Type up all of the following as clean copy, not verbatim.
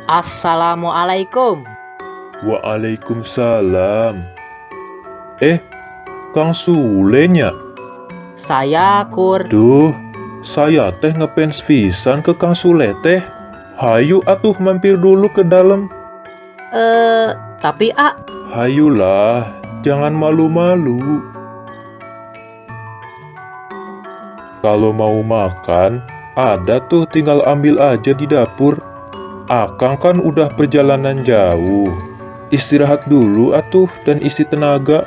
Assalamualaikum. Waalaikumsalam. Kang Sulenya? Saya Kur. Duh, saya teh ngefans pisan ke Kang Sule teh. Hayu atuh mampir dulu ke dalam. Tapi Hayulah, jangan malu-malu. Kalau mau makan, ada tuh tinggal ambil aja di dapur. Akang kan udah perjalanan jauh. Istirahat dulu atuh dan isi tenaga.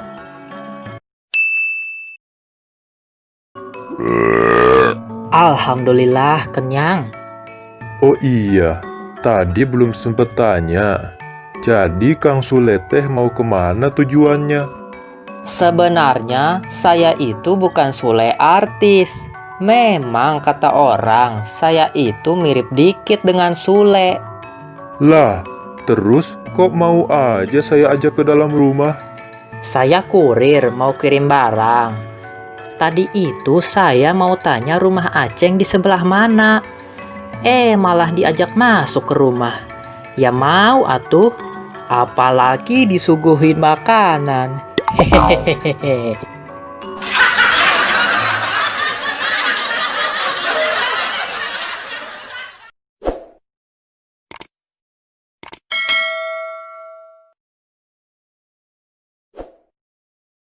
Alhamdulillah kenyang. Oh iya, tadi belum sempet tanya. Jadi Kang Sule teh mau kemana tujuannya? Sebenarnya saya itu bukan Sule artis. Memang kata orang, saya itu mirip dikit dengan Sule. Lah, terus kok mau aja saya ajak ke dalam rumah? Saya kurir mau kirim barang. Tadi itu saya mau tanya rumah Aceng di sebelah mana. Malah diajak masuk ke rumah. Ya mau atuh, apalagi disuguhin makanan. Hehehe.